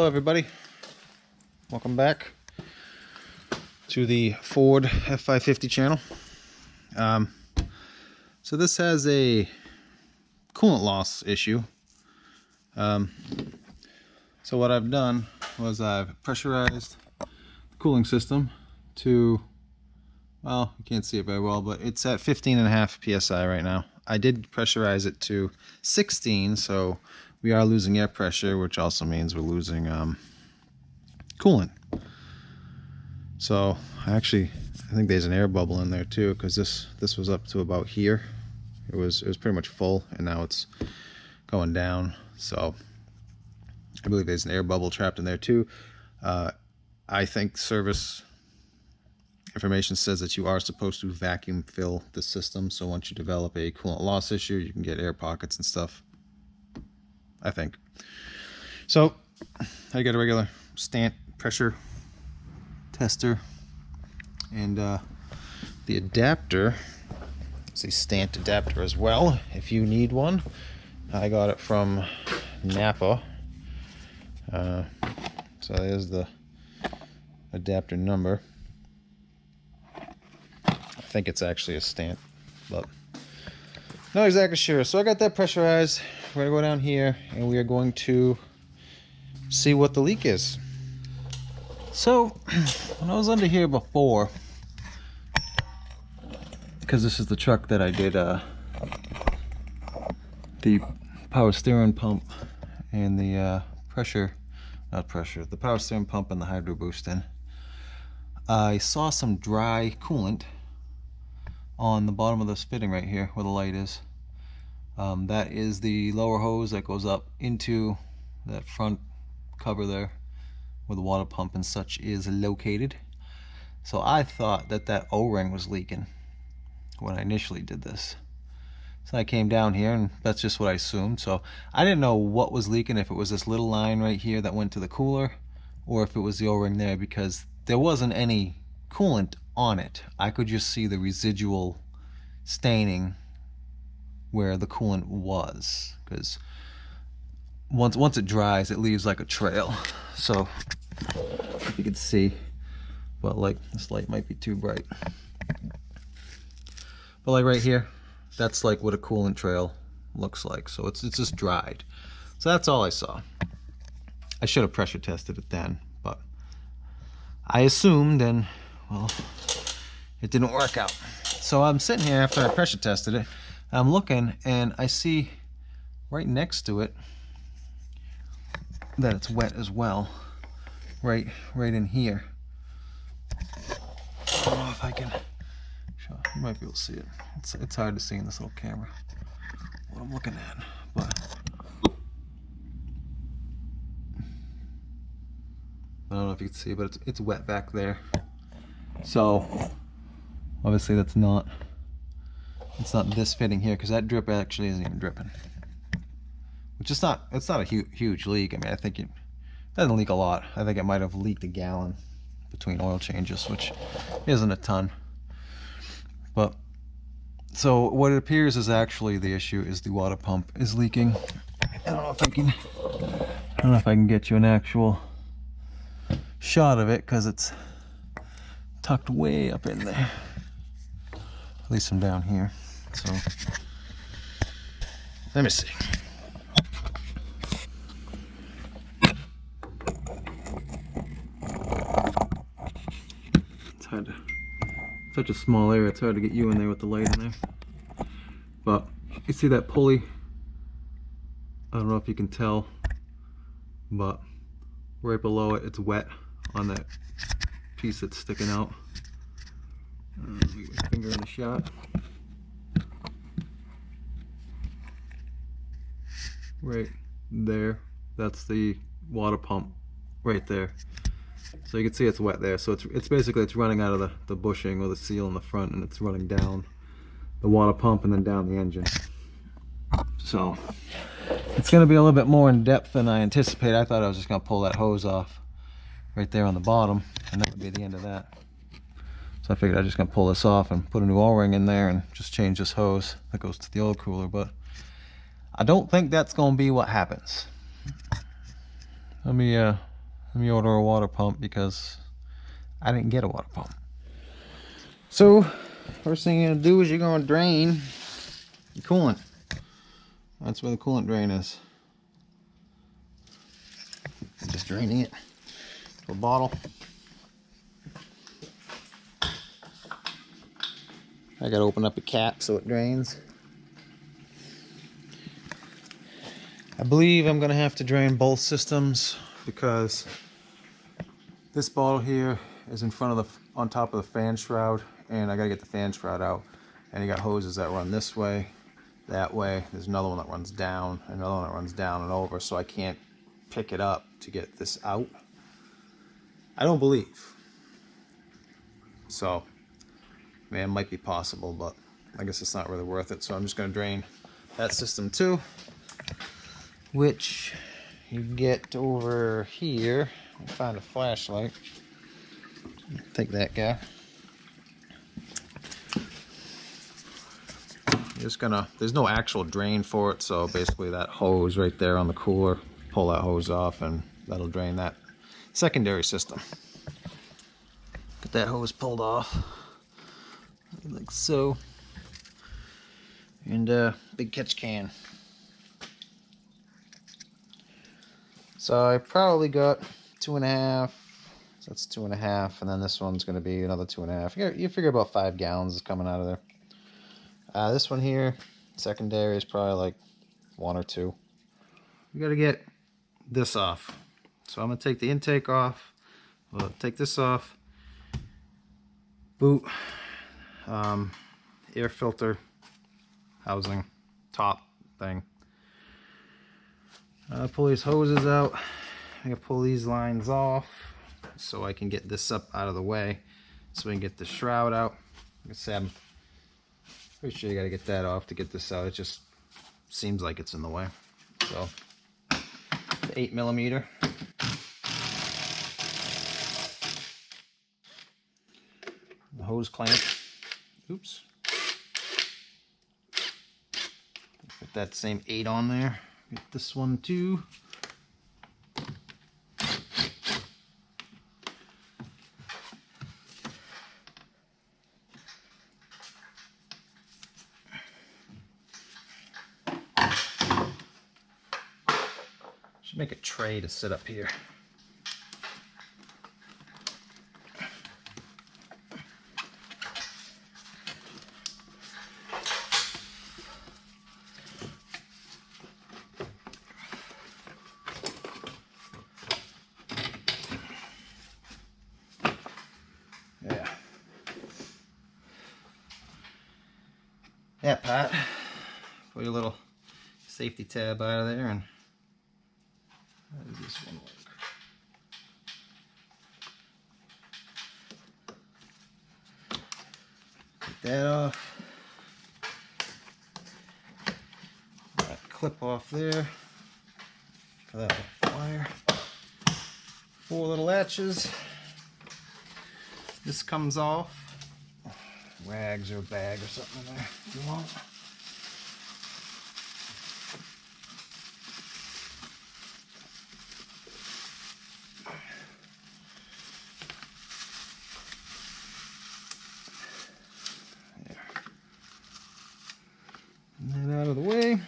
Hello everybody, welcome back to the Ford F550 channel. So this has a coolant loss issue. So what I've done was I've pressurized the cooling system to, well, you can't see it very well, but it's at 15.5 psi right now. I did pressurize it to 16, so we are losing air pressure, which also means we're losing coolant. So I think there's an air bubble in there too, because this was up to about here. It was pretty much full, and now it's going down. So I believe there's an air bubble trapped in there too. I think service information says that you are supposed to vacuum fill the system, so once you develop a coolant loss issue, you can get air pockets and stuff, I think. So I got a regular stant pressure tester, and the adapter is a stant adapter as well if you need one. I got it from Napa. So there's the adapter number. I think it's actually a stant, but not exactly sure. So I got that pressurized. We're gonna go down here and we are going to see what the leak is. So when I was under here before, because this is the truck that I did the power steering pump and the the power steering pump and the hydro boost in, I saw some dry coolant on the bottom of this fitting right here where the light is. That is the lower hose that goes up into that front cover there where the water pump and such is located. So I thought that O-ring was leaking when I initially did this. So I came down here and that's just what I assumed. So I didn't know what was leaking, if it was this little line right here that went to the cooler or if it was the O-ring there, because there wasn't any coolant on it. I could just see the residual staining where the coolant was, because once it dries it leaves like a trail. So if you can see, but like this light might be too bright, but like right here, that's like what a coolant trail looks like. So it's just dried. So that's all I saw. I should have pressure tested it then, but I assumed, and well, it didn't work out. So I'm sitting here after I pressure tested it, I'm looking and I see right next to it that it's wet as well, right in here. I don't know if I can show, you might be able to see it. It's hard to see in this little camera what I'm looking at, but I don't know if you can see, but it's wet back there. So obviously it's not this fitting here, because that drip actually isn't even dripping, which is not, it's not a huge leak. I mean, I think it doesn't leak a lot. I think it might have leaked a gallon between oil changes, which isn't a ton. But so what it appears is actually the issue is the water pump is leaking. I don't know if I can get you an actual shot of it, because it's tucked way up in there, at least from down here. So let me see. It's hard to, such a small area, it's hard to get you in there with the light in there. But you see that pulley? I don't know if you can tell, but right below it, it's wet on that piece that's sticking out. Get my finger in the shot. Right there, that's the water pump right there. So you can see it's wet there. So it's basically, it's running out of the bushing or the seal in the front, and it's running down the water pump and then down the engine. So it's going to be a little bit more in depth than I anticipated. I thought I was just going to pull that hose off right there on the bottom, and that would be the end of that. So I figured I was just going to pull this off and put a new O-ring in there and just change this hose that goes to the oil cooler, but I don't think that's going to be what happens. Let me let me order a water pump because I didn't get a water pump. So first thing you're gonna do is you're gonna drain the coolant. That's where the coolant drain is. I'm just draining it to a bottle. I gotta open up a cap so it drains. I believe I'm gonna have to drain both systems because this bottle here is in front of on top of the fan shroud, and I gotta get the fan shroud out. And you got hoses that run this way, that way. There's another one that runs down, another one that runs down and over, so I can't pick it up to get this out. I don't believe. So, man, it might be possible, but I guess it's not really worth it. So I'm just gonna drain that system too, which you get over here. I'll find a flashlight. Take that guy. Just gonna, there's no actual drain for it, so basically that hose right there on the cooler, pull that hose off and that'll drain that secondary system. Get that hose pulled off like so, and big catch can. So I probably got 2.5, so that's 2.5, and then this one's going to be another 2.5. You figure about 5 gallons is coming out of there. This one here, secondary, is probably like 1 or 2. We got to get this off. So I'm going to take the intake off. We'll take this off. Boot, air filter, housing, top thing. Pull these hoses out. I gotta pull these lines off so I can get this up out of the way, so we can get the shroud out. Like I said, I'm pretty sure you gotta get that off to get this out. It just seems like it's in the way. So, the 8mm. The hose clamp. Oops. Put that same 8 on there. Get this one too. Should make a tray to sit up here. Yeah, Pat, put your little safety tab out of there, and how does this one work? Take that off. That clip off there for that wire. 4 little latches. This comes off. Rags or a bag or something in there if you want. There. And that out of the way.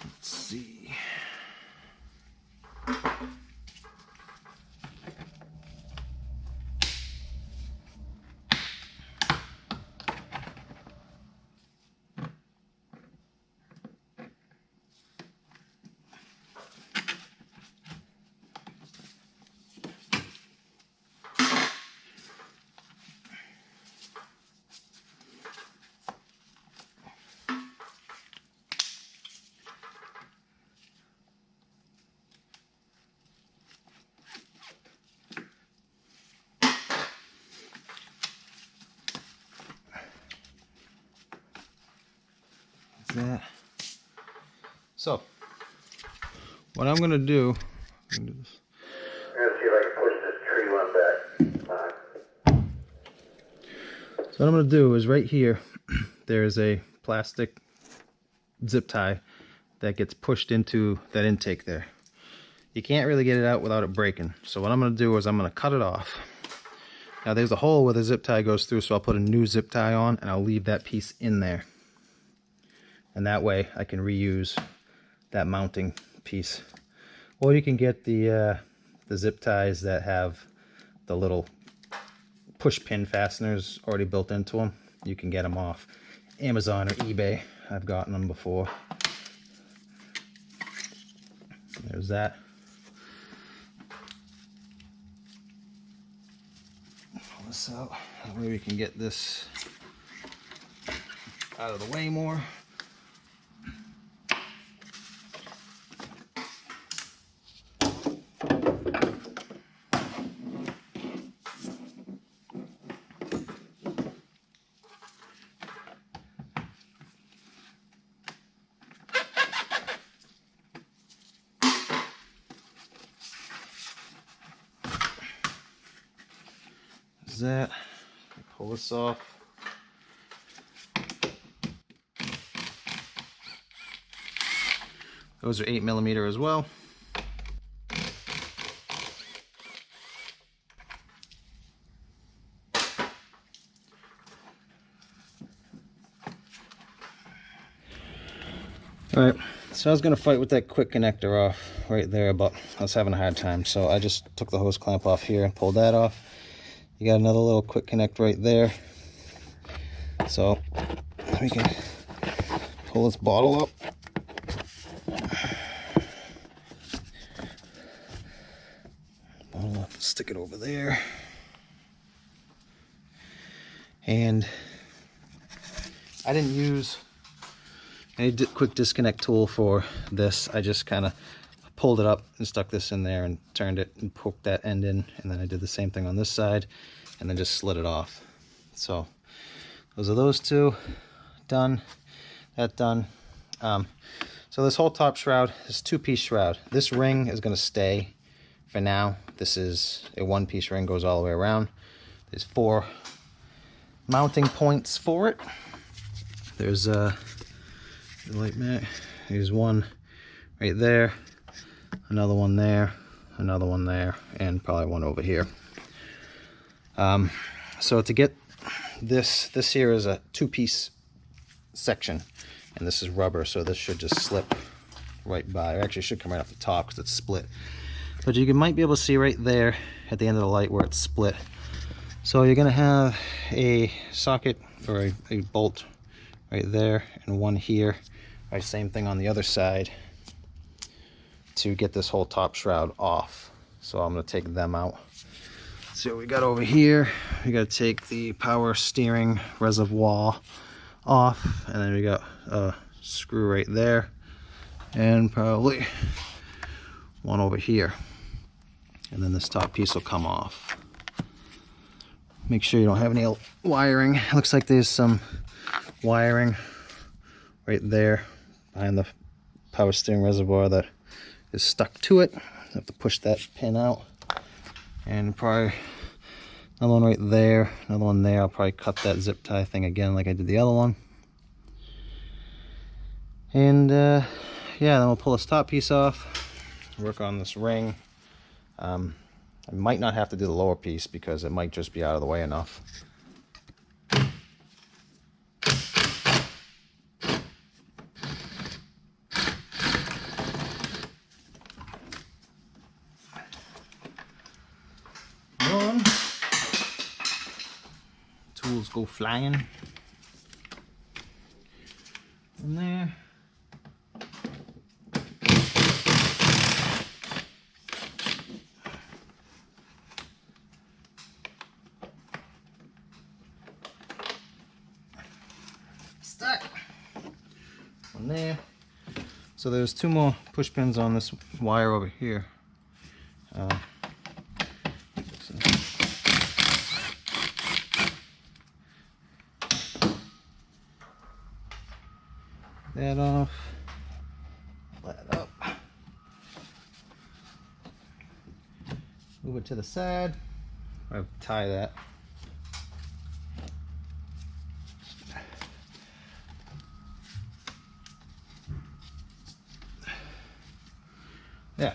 Let's see. That. So, what I'm gonna do, I'm gonna see if I can push this tree one back. So what I'm gonna do is right here, there's a plastic zip tie that gets pushed into that intake there. you can't really get it out without it breaking. So what I'm going to do is I'm going to cut it off. Now there's a hole where the zip tie goes through, so I'll put a new zip tie on and I'll leave that piece in there. And that way I can reuse that mounting piece. Or you can get the zip ties that have the little push pin fasteners already built into them. You can get them off Amazon or eBay. I've gotten them before. There's that. Pull this out. That way we can get this out of the way more. That pull this off. Those are 8mm as well. Alright, so I was going to fight with that quick connector off right there, but I was having a hard time, so I just took the hose clamp off here and pulled that off. You got another little quick connect right there. So we can pull this bottle up. Bottle up, stick it over there. And I didn't use any quick disconnect tool for this. I just kind of pulled it up and stuck this in there and turned it and poked that end in, and then I did the same thing on this side and then just slid it off. So those are those two done. That done. So this whole top shroud is 2-piece shroud. This ring is going to stay for now. This is a 1-piece ring, goes all the way around. There's 4 mounting points for it. There's a light mat. There's one right there, another one there, another one there, and probably one over here. So to get this here is a 2-piece section, and this is rubber, so this should just slip right by. It actually should come right off the top because it's split. But you might be able to see right there at the end of the light where it's split. So you're going to have a socket or a bolt right there and one here. Right, same thing on the other side to get this whole top shroud off. So I'm going to take them out. So we got over here, we got to take the power steering reservoir off, and then we got a screw right there, and probably one over here, and then this top piece will come off. Make sure you don't have any wiring. Looks like there's some wiring right there behind the power steering reservoir that is stuck to it. I have to push that pin out, and probably another one right there, another one there. I'll probably cut that zip tie thing again like I did the other one. And yeah, then we'll pull this top piece off, work on this ring. I might not have to do the lower piece because it might just be out of the way enough. Tools go flying in there. Stuck on there. So there's 2 more push pins on this wire over here. That off, let up, move it to the side. I tie that. Yeah,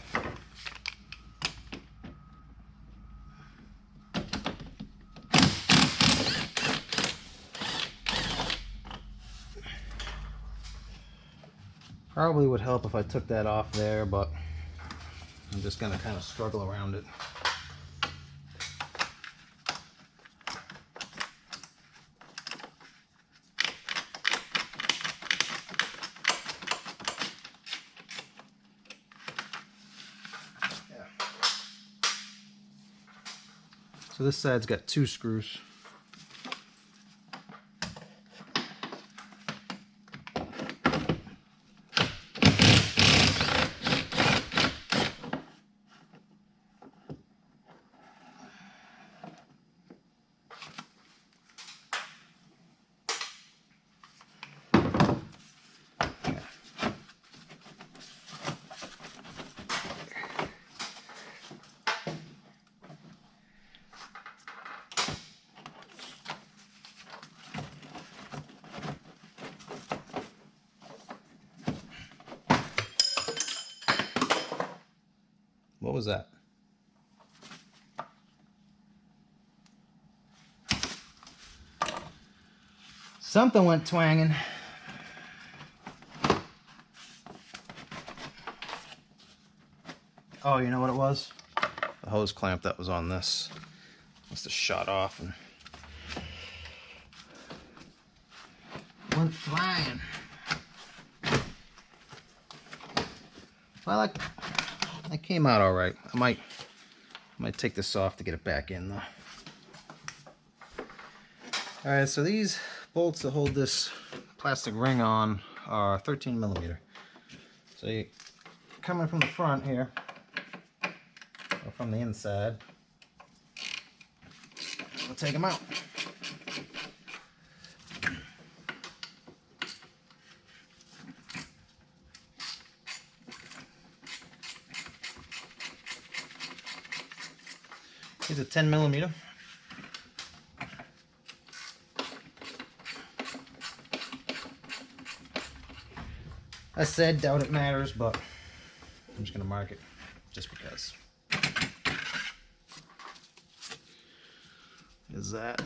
Probably would help if I took that off there, but I'm just gonna kind of struggle around it. So this side's got 2 screws. What was that? Something went twanging. Oh, you know what it was? The hose clamp that was on this must have shot off and went flying. Well, that came out all right. I might take this off to get it back in though. All right, so these bolts that hold this plastic ring on are 13 millimeter. So you coming from the front here, or from the inside, we'll take them out. These are 10 millimeter. I said doubt it matters, but I'm just gonna mark it just because. Is that?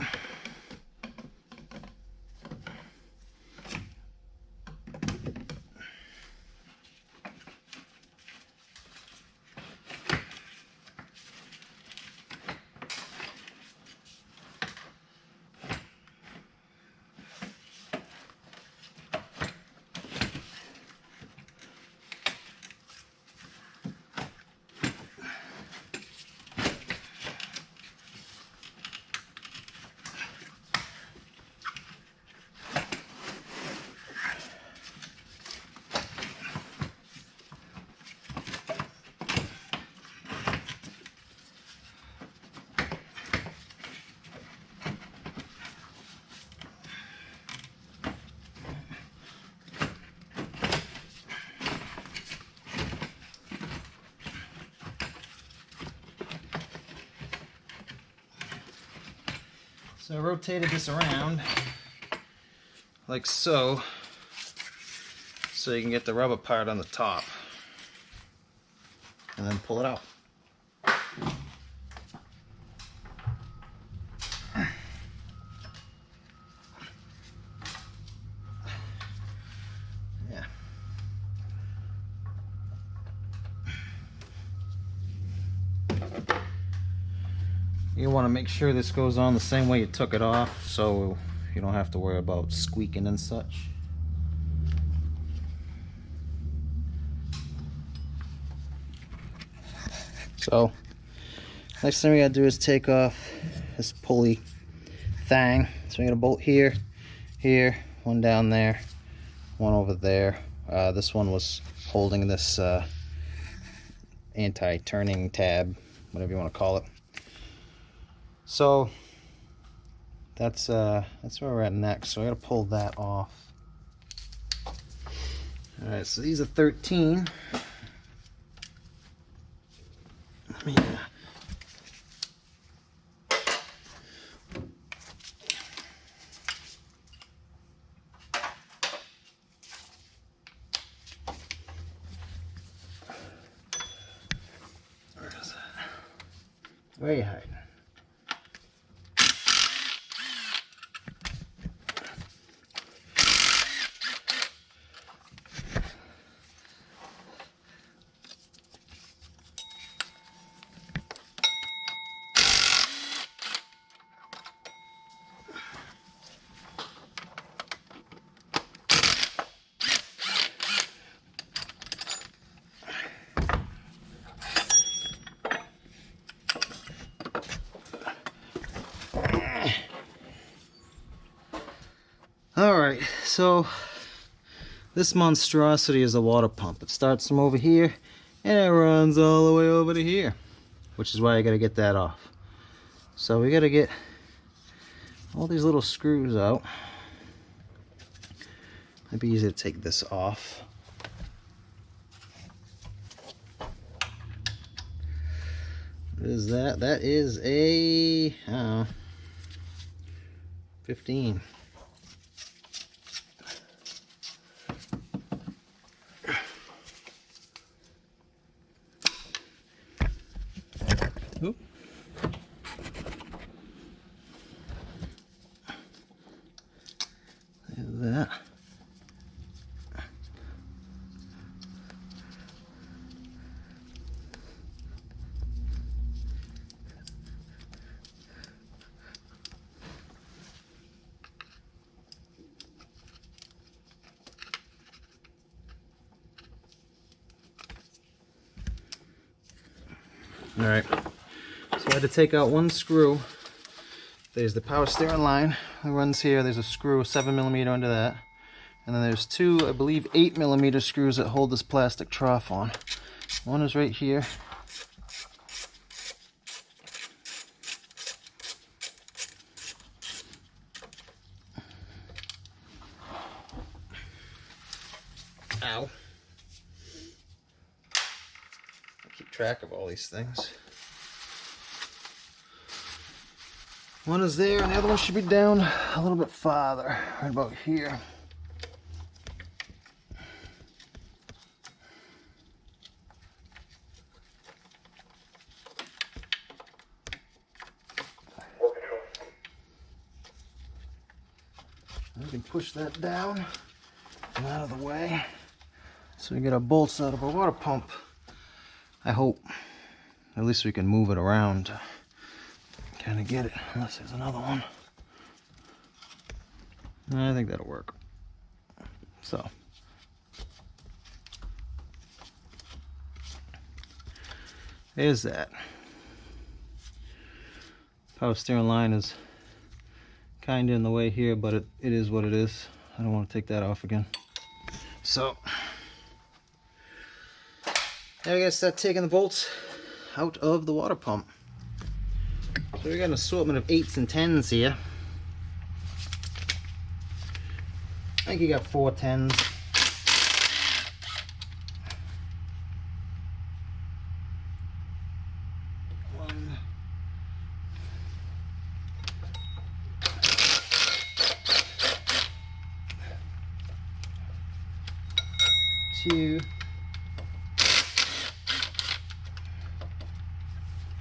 So I rotated this around like so you can get the rubber part on the top and then pull it out. Yeah. You want to make sure this goes on the same way you took it off, so you don't have to worry about squeaking and such. So next thing we gotta do is take off this pulley thing. So we got a bolt here, here, one down there, one over there. This one was holding this anti-turning tab, whatever you want to call it. So that's where we're at next. So I gotta pull that off. All right, so these are 13. Let me where is that? Where are you hiding? Alright, so this monstrosity is a water pump. It starts from over here and it runs all the way over to here, which is why I gotta get that off. So we gotta get all these little screws out. Might be easy to take this off. What is that? That is a 15. Oop. There's that. Alright, so I had to take out one screw. There's the power steering line that runs here. There's a screw, 7mm under that. And then there's two, I believe, 8mm screws that hold this plastic trough on. One is right here. Ow. Keep track of all these things. One is there and the other one should be down a little bit farther, right about here. We can push that down and out of the way so we get our bolts out of our water pump. I hope. At least we can move it around to kind of get it, unless there's another one. I think that'll work. So. There's that. Power steering line is kind of in the way here, but it is what it is. I don't want to take that off again. So. Now we gotta start taking the bolts out of the water pump. So we got an assortment of 8s and 10s here. I think you got 4 10s. One. Two.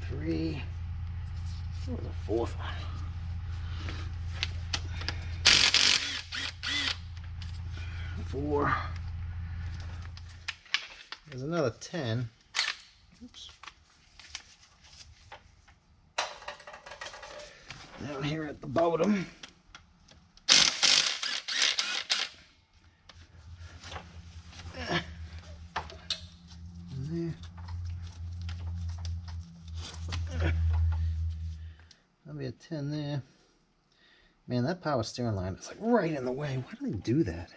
3. What was the 4th one? 4. There's another 10. Oops. Down here at the bottom. That'll be a 10 there. Man, that power steering line is like right in the way. Why do they do that?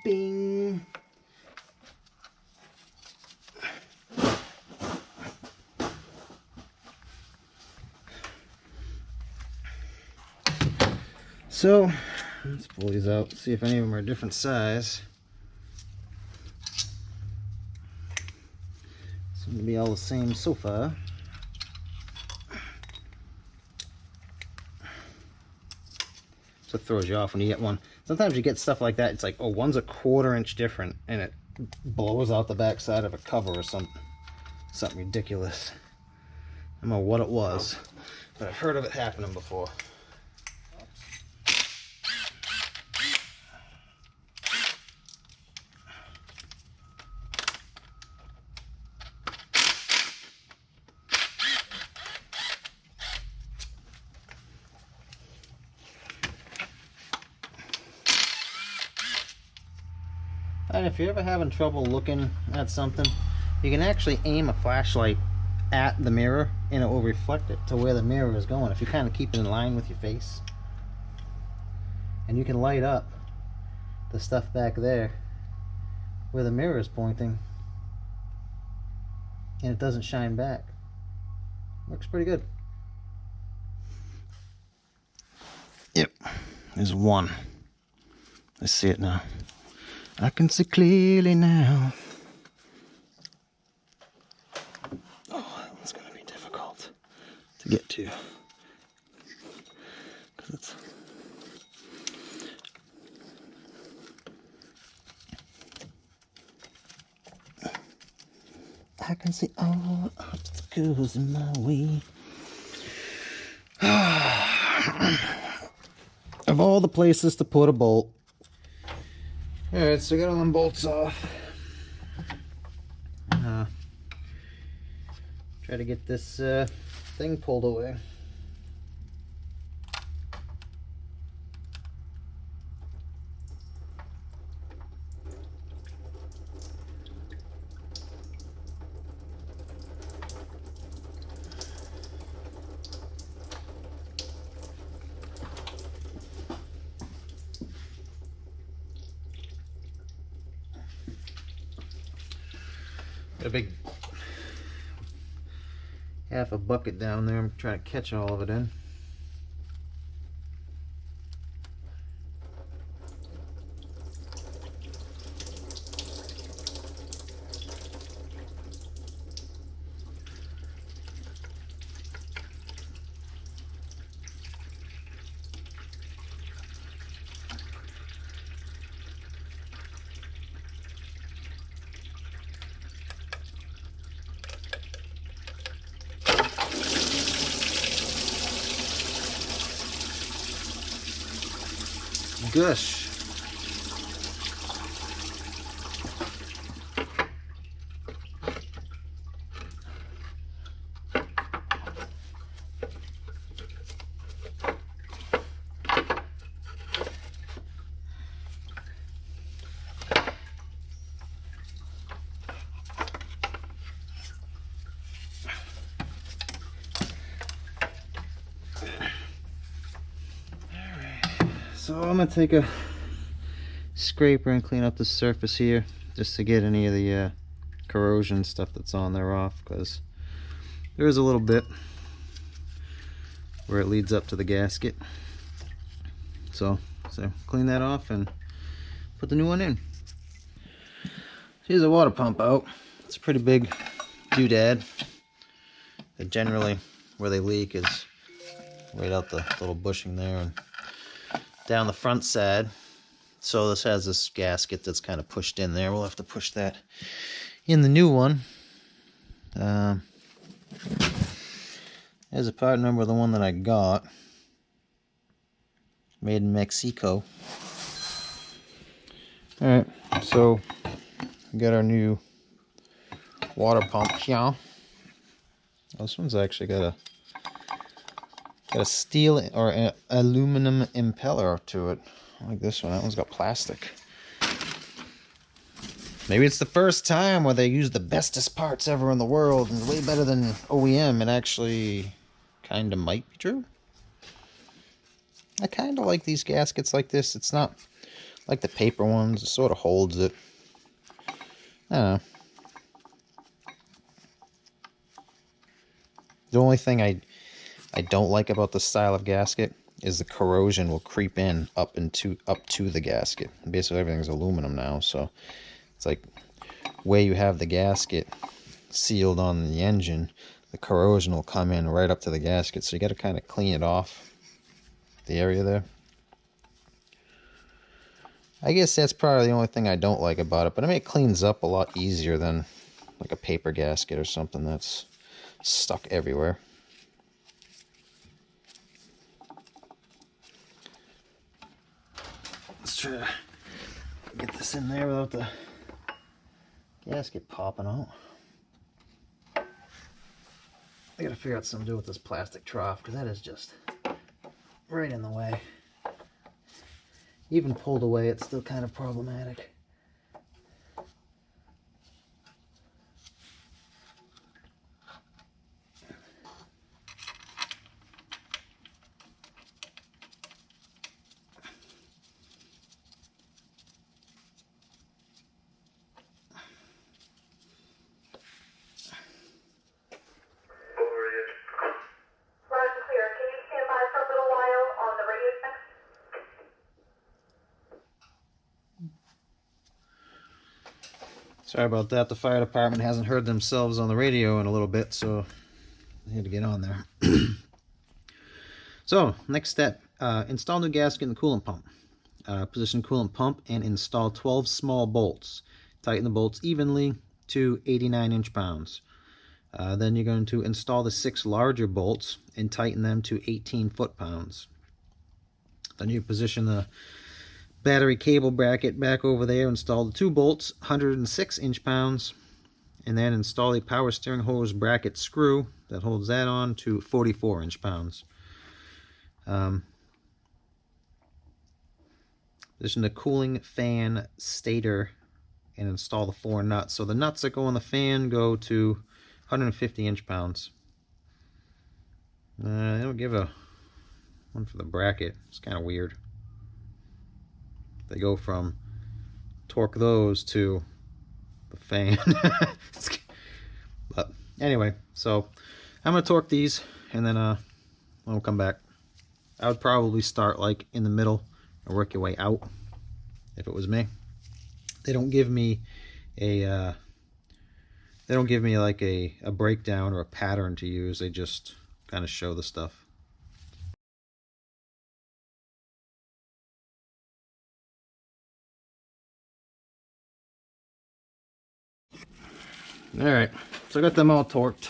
Bing. So let's pull these out, see if any of them are a different size. Seem to be all the same so far. So it throws you off when you get one. Sometimes you get stuff like that, it's like, oh, one's a 1/4 inch different, and it blows out the back side of a cover or something ridiculous. I don't know what it was, but I've heard of it happening before. time, if you're ever having trouble looking at something, you can actually aim a flashlight at the mirror and it will reflect it to where the mirror is going if you kind of keep it in line with your face. And you can light up the stuff back there where the mirror is pointing and it doesn't shine back. Works pretty good. Yep, there's one. I see it now. I can see clearly now. Oh, that one's gonna be difficult to get to. 'Cause it's... I can see all obstacles in my way. Of all the places to put a bolt. Alright, so I got all them bolts off. Try to get this thing pulled away. Got a big half a bucket down there. I'm trying to catch all of it in. Gosh. So I'm going to take a scraper and clean up the surface here just to get any of the corrosion stuff that's on there off, because there is a little bit where it leads up to the gasket. So clean that off and put the new one in. Here's a water pump out. It's a pretty big doodad. They generally, where they leak is right out the little bushing there and down the front side. So this has this gasket that's kind of pushed in there. We'll have to push that in the new one. There's a part number of the one that I got. Made in Mexico. Alright, so we got our new water pump here. This one's actually got a steel or an aluminum impeller to it, like this one. That one's got plastic. Maybe it's the first time where they use the bestest parts ever in the world and way better than OEM. It actually kind of might be true. I kind of like these gaskets like this. It's not like the paper ones. It sort of holds it. I don't know. The only thing I don't like about this style of gasket is the corrosion will creep in up to the gasket. Basically everything's aluminum now, so it's like where you have the gasket sealed on the engine, the corrosion will come in right up to the gasket, so you got to kind of clean it off the area there. I guess that's probably the only thing I don't like about it, but I mean it cleans up a lot easier than like a paper gasket or something that's stuck everywhere. Let's try to get this in there without the gasket popping out. I gotta figure out something to do with this plastic trough, because that is just right in the way. Even pulled away, it's still kind of problematic. Sorry about that. The fire department hasn't heard themselves on the radio in a little bit, so I had to get on there. So, next step, install new gasket in the coolant pump. Position coolant pump and install 12 small bolts. Tighten the bolts evenly to 89 inch-pounds. Then you're going to install the 6 larger bolts and tighten them to 18 foot-pounds. Then you position the battery cable bracket back over there, install the 2 bolts, 106 inch-pounds, and then install a power steering hose bracket screw that holds that on to 44 inch-pounds. Position the cooling fan stator and install the 4 nuts. So the nuts that go on the fan go to 150 inch-pounds. They don't give a one for the bracket. It's kind of weird. They go from torque those to the fan. But anyway, so I'm going to torque these and then I'll come back. I would probably start like in the middle and work your way out if it was me. They don't give me a like a breakdown or a pattern to use. They just kind of show the stuff. Alright, so I got them all torqued.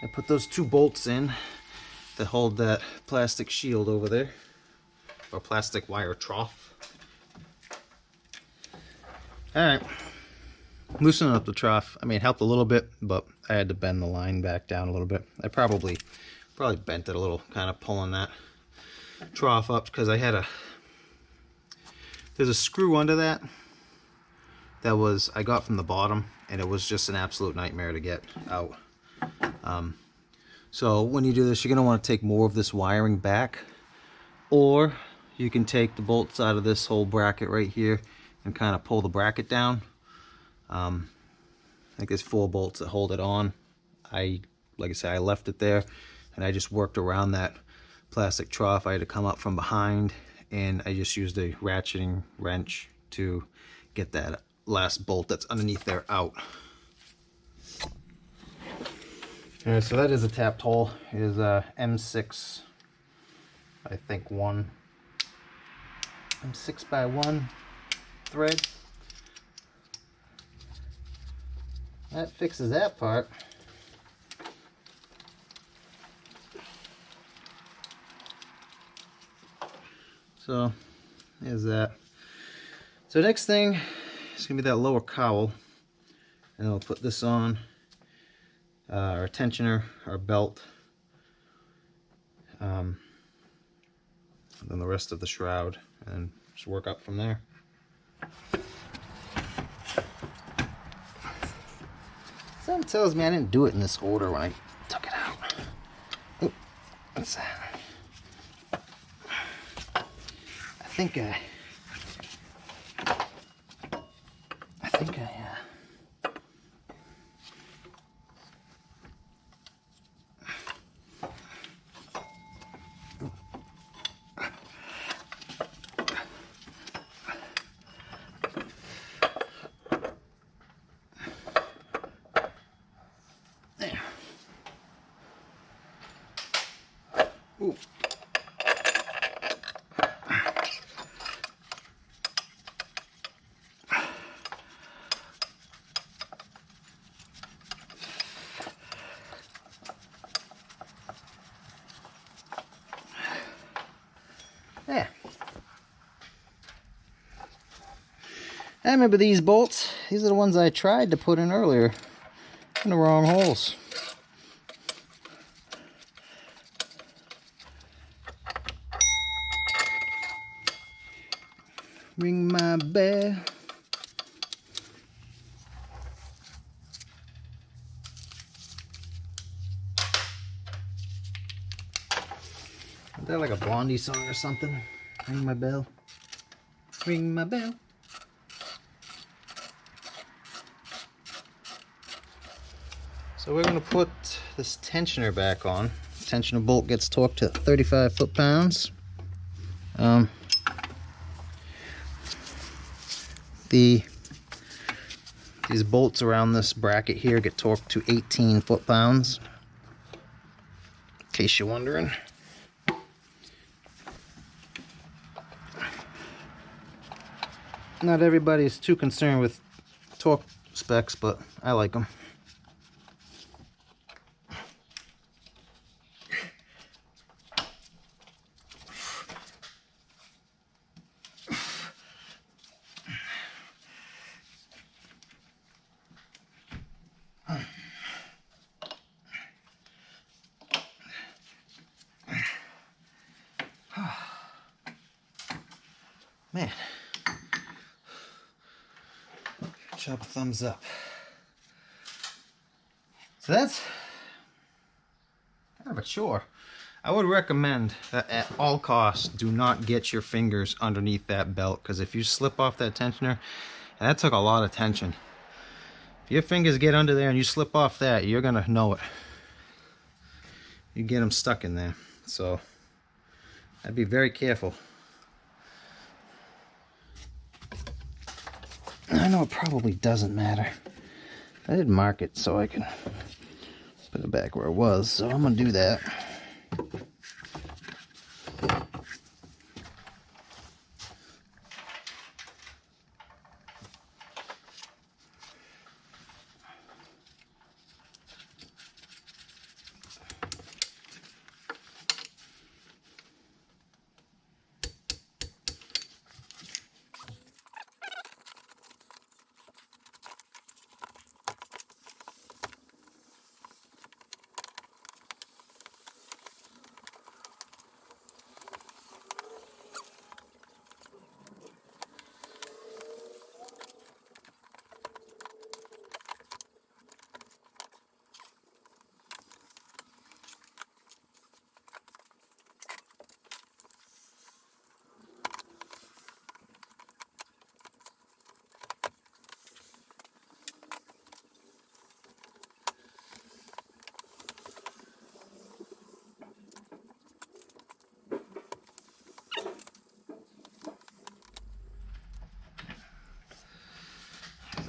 I put those 2 bolts in that hold that plastic shield over there, or plastic wire trough. Alright, loosening up the trough. I mean, it helped a little bit, but I had to bend the line back down a little bit. I probably bent it a little, kind of pulling that trough up, because there's a screw under that I got from the bottom, and it was just an absolute nightmare to get out. So when you do this, you're going to want to take more of this wiring back, or you can take the bolts out of this whole bracket right here and kind of pull the bracket down. I think there's 4 bolts that hold it on. Like I said, I left it there and I just worked around that plastic trough. I had to come up from behind and I just used a ratcheting wrench to get that last bolt that's underneath there out. Alright, so that is a tapped hole. It is a M6, I think M6 by 1 thread. That fixes that part. So there's that. So next thing is gonna be that lower cowl, and I'll put this on our tensioner, our belt, and then the rest of the shroud, and just work up from there. Something tells me I didn't do it in this order when I took it out. Ooh, what's that? I think I there. Ooh. Yeah. I remember these bolts. These are the ones I tried to put in earlier. In the wrong holes. Ring my bell. Is that like a Blondie song or something? Ring my bell. Ring my bell. So we're going to put this tensioner back on. tensioner bolt gets torqued to 35 foot-pounds. These bolts around this bracket here get torqued to 18 foot-pounds, in case you're wondering. Not everybody's too concerned with torque specs, but I like them. Man, chop a thumbs up. So that's kind of a chore. I would recommend that at all costs, do not get your fingers underneath that belt, because if you slip off that tensioner, and that took a lot of tension, if your fingers get under there and you slip off that, you're gonna know it. You get them stuck in there. So I'd be very careful. I know it probably doesn't matter. I did mark it so I can put it back where it was, so I'm gonna do that.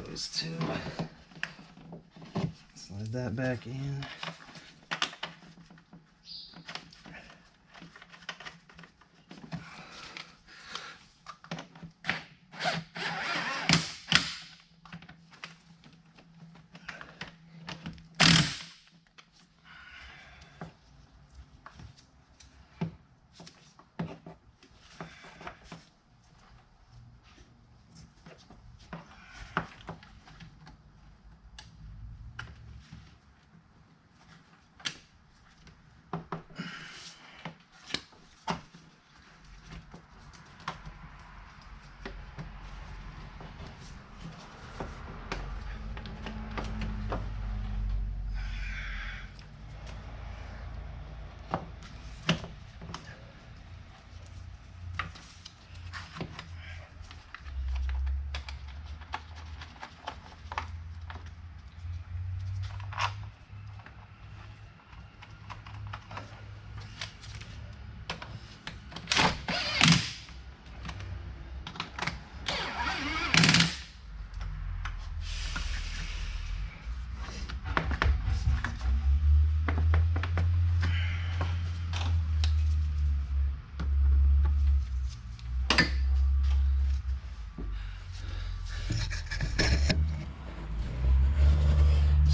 Those two. Slide that back in.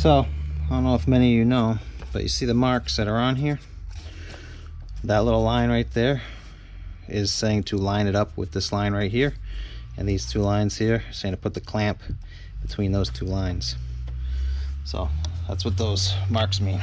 So, I don't know if many of you know, but you see the marks that are on here? That little line right there is saying to line it up with this line right here. And these two lines here are saying to put the clamp between those two lines. So, that's what those marks mean.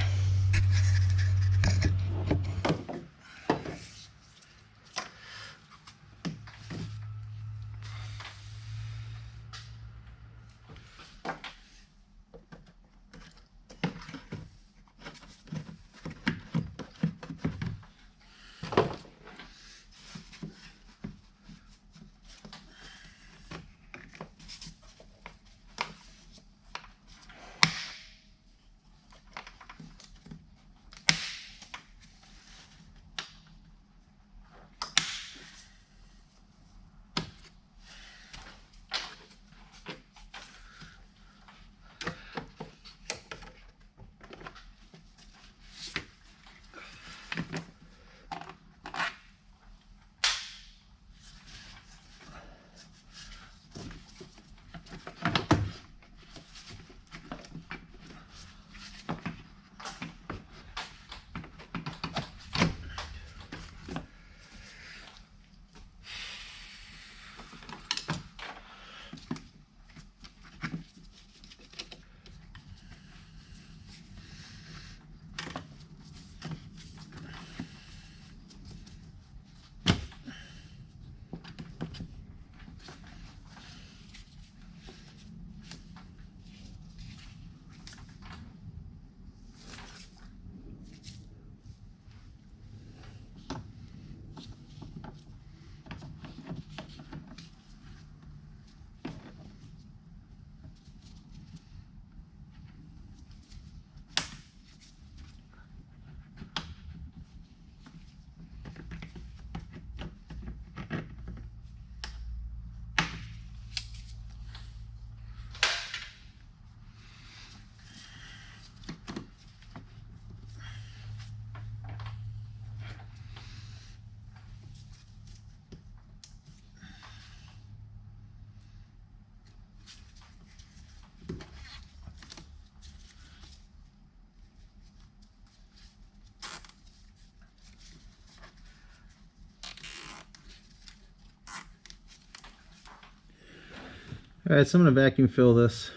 All right, so I'm gonna vacuum fill this.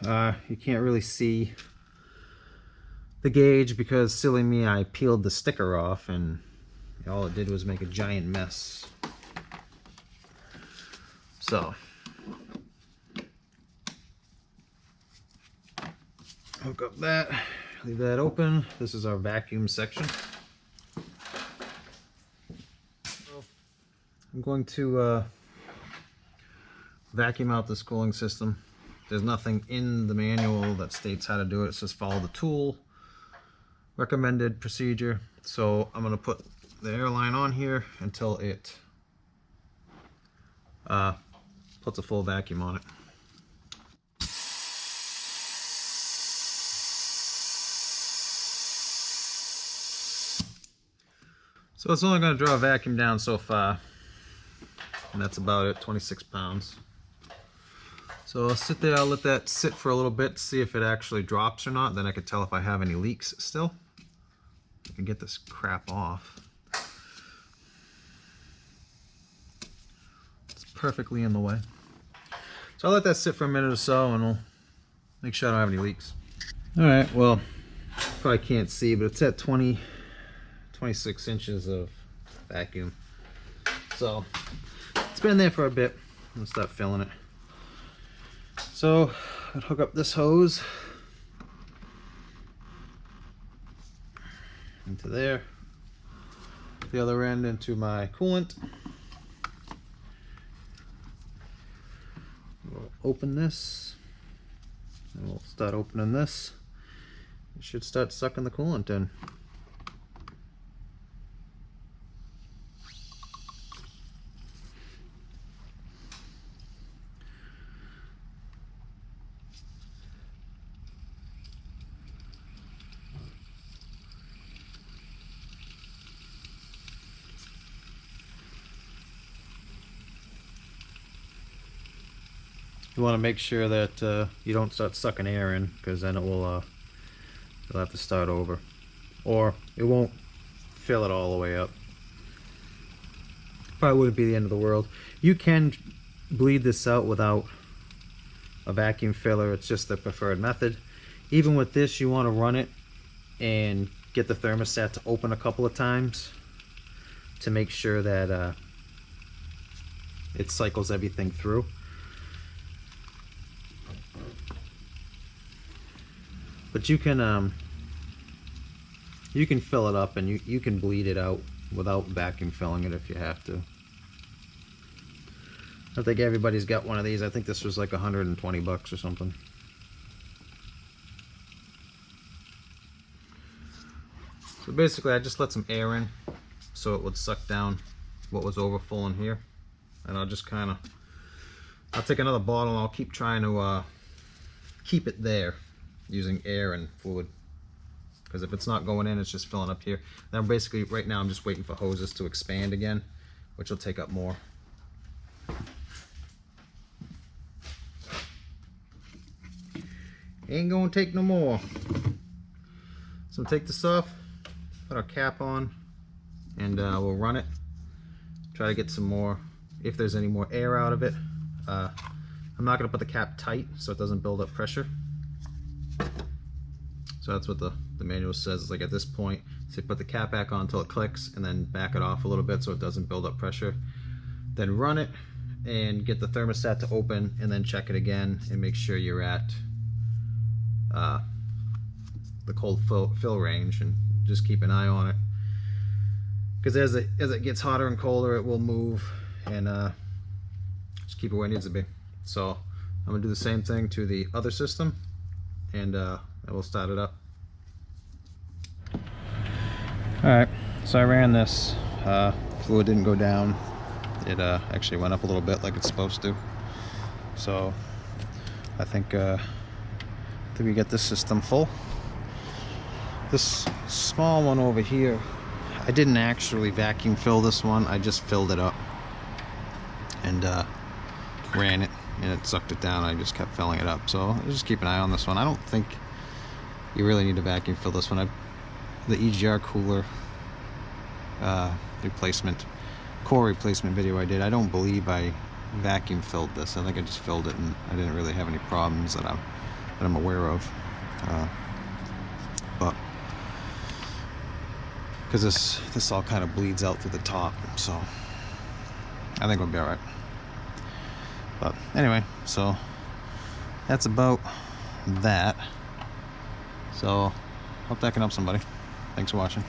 You can't really see the gauge because, silly me, I peeled the sticker off and all it did was make a giant mess. So hook up that, leave that open. This is our vacuum section. I'm going to vacuum out this cooling system. There's nothing in the manual that states how to do it. It says follow the tool, recommended procedure. So I'm going to put the airline on here until it puts a full vacuum on it. So it's only going to draw a vacuum down so far, and that's about it, 26 pounds. So I'll sit there, I'll let that sit for a little bit to see if it actually drops or not. Then I can tell if I have any leaks still. I can get this crap off. It's perfectly in the way. So I'll let that sit for a minute or so and we'll make sure I don't have any leaks. All right, well, probably can't see, but it's at 26 inches of vacuum. So it's been there for a bit. I'm gonna start filling it. So I'll hook up this hose into there, the other end into my coolant. We'll open this and we'll start opening this. It should start sucking the coolant in. You want to make sure that you don't start sucking air in, because then it will you'll have to start over, or it won't fill it all the way up. Probably wouldn't be the end of the world. You can bleed this out without a vacuum filler. It's just the preferred method. Even with this, you want to run it and get the thermostat to open a couple of times to make sure that it cycles everything through. But you can fill it up and you can bleed it out without vacuum filling it if you have to. I think everybody's got one of these. I think this was like 120 bucks or something. So basically I just let some air in so it would suck down what was over full in here. And I'll just I'll take another bottle and I'll keep trying to keep it there using air and fluid, because if it's not going in, it's just filling up here. Now basically right now I'm just waiting for hoses to expand again, which will take up more. Ain't gonna take no more. So take this off, put our cap on, and we'll run it. Try to get some more, if there's any more air out of it. I'm not gonna put the cap tight so it doesn't build up pressure. So that's what the manual says. It's like at this point, so put the cap back on until it clicks and then back it off a little bit so it doesn't build up pressure. Then run it and get the thermostat to open and then check it again and make sure you're at the cold fill range, and just keep an eye on it. Because as it gets hotter and colder, it will move, and just keep it where it needs to be. So I'm gonna do the same thing to the other system, and we'll start it up. Alright, so I ran this. Fluid didn't go down. It actually went up a little bit like it's supposed to. So I think we get this system full. This small one over here, I didn't actually vacuum fill this one. I just filled it up and ran it, and it sucked it down. I just kept filling it up. So just keep an eye on this one. I don't think you really need to vacuum fill this one. The EGR cooler core replacement video I did, I don't believe I vacuum filled this. I think I just filled it, and I didn't really have any problems that I'm aware of. But because this all kind of bleeds out through the top, so I think we'll be all right. But anyway, so that's about that. So hope that can help somebody. Thanks for watching.